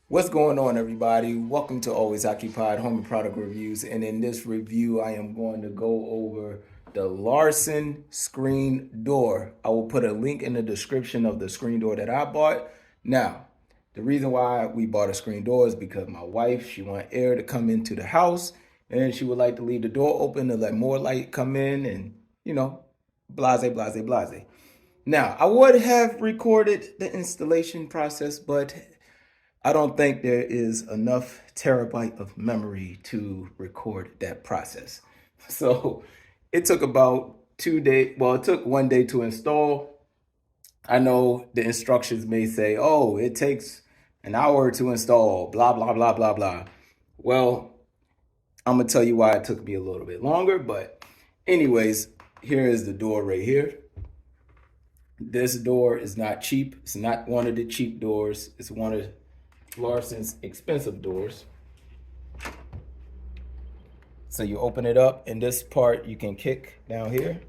What's going on, everybody? Welcome to Always Occupied Home and Product Reviews. And in this review, I am going to go over the Larson screen door. I will put a link in the description of the screen door that I bought. Now, the reason why we bought a screen door is because my wife, she want air to come into the house, and she would like to leave the door open to let more light come in, and blase, blase, blase. Now, I would have recorded the installation process, but I don't think there is enough terabyte of memory to record that process. So it took about 2 days. Well, it took 1 day to install. I know the instructions may say, oh, it takes an hour to install, blah, blah, blah, blah, blah. Well, I'm going to tell you why it took me a little bit longer. But anyways, here is the door right here. This door is not cheap. It's not one of the cheap doors. It's one of Larson's expensive doors. So you open it up, and this part you can kick down here.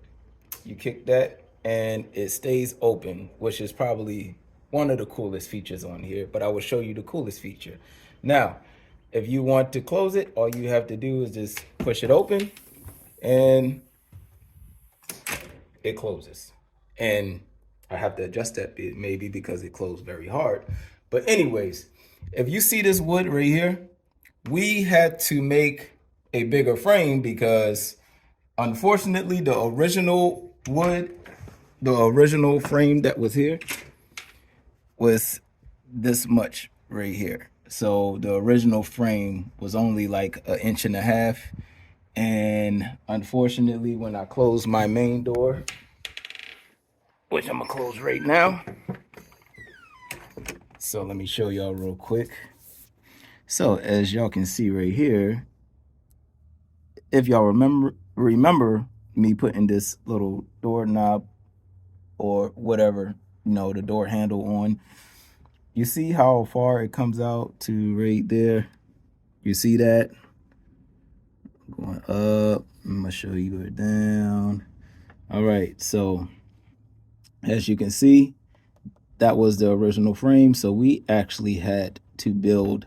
You kick that and it stays open, which is probably one of the coolest features on here, but I will show you the coolest feature. Now, if you want to close it, all you have to do is just push it open and it closes. And I have to adjust that bit maybe because it closed very hard. But anyways, if you see this wood right here, we had to make a bigger frame because unfortunately the original wood, the original frame that was here was this much right here. So the original frame was only like 1.5 inches. And unfortunately, when I closed my main door, which I'm gonna close right now. So let me show y'all real quick. So as y'all can see right here, if y'all remember me putting this little doorknob or whatever, the door handle on, you see how far it comes out to right there? You see that? Going up, I'm gonna show you it down. All right, so as you can see, that was the original frame. So we actually had to build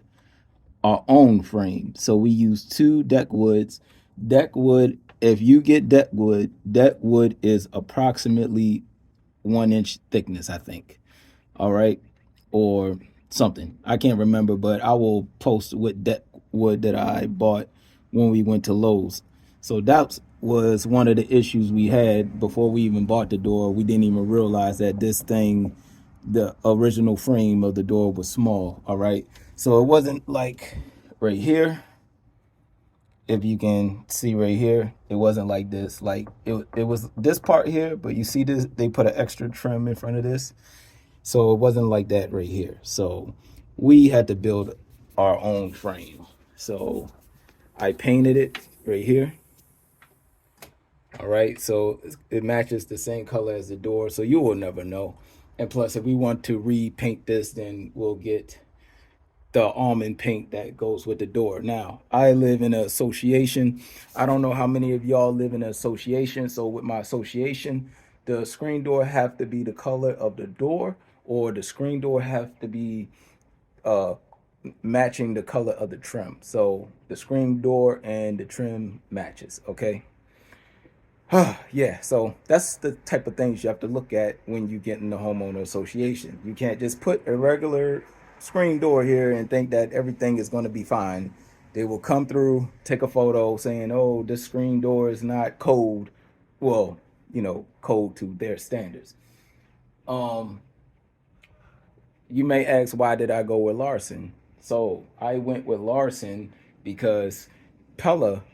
our own frame. So we used 2 deck woods. Deck wood, if you get deck wood is approximately 1 inch thickness, I think. All right. Or something. I can't remember, but I will post what deck wood that I bought when we went to Lowe's. So that was one of the issues we had before we even bought the door. We didn't even realize that this thing, the original frame of the door, was small. All right. So it wasn't like right here. If you can see right here, it wasn't like this. Like it was this part here, but you see this, they put an extra trim in front of this. So it wasn't like that right here. So we had to build our own frame. So I painted it right here. All right, so it matches the same color as the door, so you will never know. And plus, if we want to repaint this, then we'll get the almond paint that goes with the door. Now, I live in an association. I don't know how many of y'all live in an association. So with my association, the screen door have to be the color of the door, or the screen door have to be uh, matching the color of the trim. So the screen door and the trim matches, okay? Yeah, so that's the type of things you have to look at when you get in the homeowner association. You can't just put a regular screen door here and think that everything is going to be fine. They will come through, take a photo saying, oh, this screen door is not code. Well, code to their standards. Um, you may ask, why did I go with Larson? So I went with Larson because Pella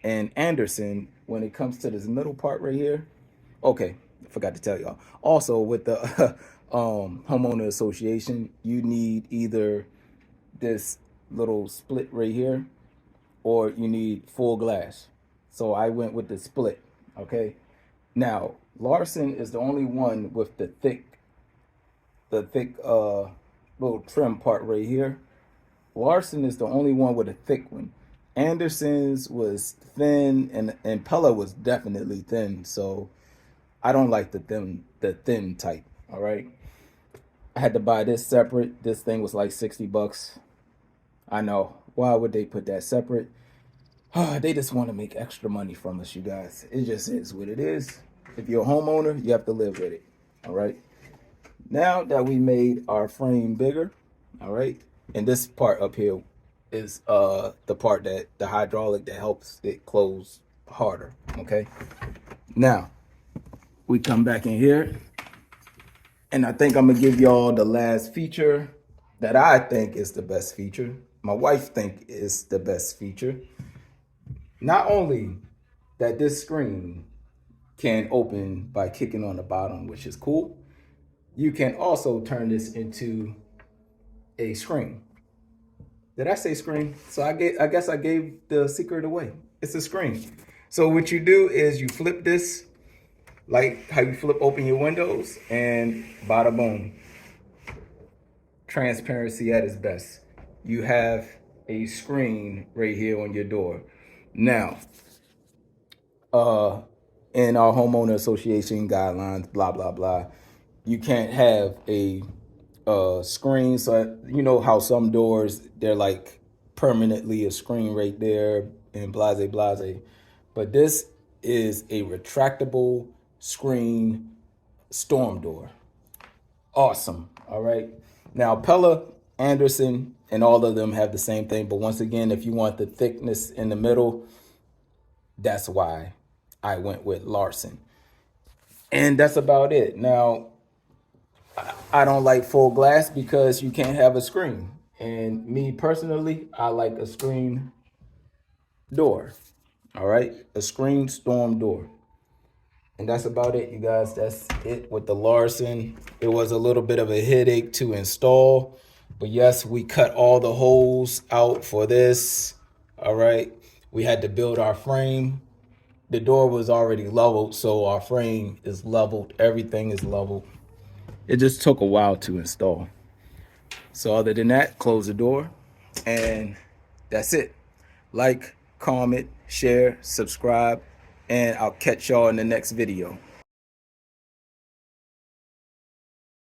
and Anderson, when it comes to this middle part right here, okay, I forgot to tell y'all. Also, with the homeowner association, you need either this little split right here, or you need full glass. So I went with the split. Okay. Now Larson is the only one with the thick little trim part right here. Larson is the only one with a thick one. Anderson's was thin, and Pella was definitely thin. So I don't like the thin type. All right. I had to buy this separate. This thing was like 60 bucks. I know. Why would they put that separate? They just want to make extra money from us, you guys. It just is what it is. If you're a homeowner, you have to live with it. All right. Now that we made our frame bigger, all right, and this part up here is the part that the hydraulic that helps it close harder. Okay. Now we come back in here, and I think I'm gonna give y'all the last feature that I think is the best feature. My wife think is the best feature. Not only that this screen can open by kicking on the bottom, which is cool, you can also turn this into a screen. Did I say screen? So I guess I gave the secret away. It's a screen. So what you do is you flip this, like how you flip open your windows, and bada boom. Transparency at its best. You have a screen right here on your door. Now, in our homeowner association guidelines, blah blah blah, you can't have a screen. So you know how some doors, they're like permanently a screen right there and blase blase, but this is a retractable screen storm door. Awesome. All right. Now Pella, Anderson, and all of them have the same thing, but once again, if you want the thickness in the middle, that's why I went with LARSON. And that's about it. Now, I don't like full glass because you can't have a screen. And me personally, I like a screen door. All right, a screen storm door. And that's about it, you guys. That's it with the LARSON. It was a little bit of a headache to install, but yes, we cut all the holes out for this. All right, we had to build our frame. The door was already leveled, so our frame is leveled. Everything is leveled. It just took a while to install. So other than that, close the door, and that's it. Like, comment, share, subscribe, and I'll catch y'all in the next video.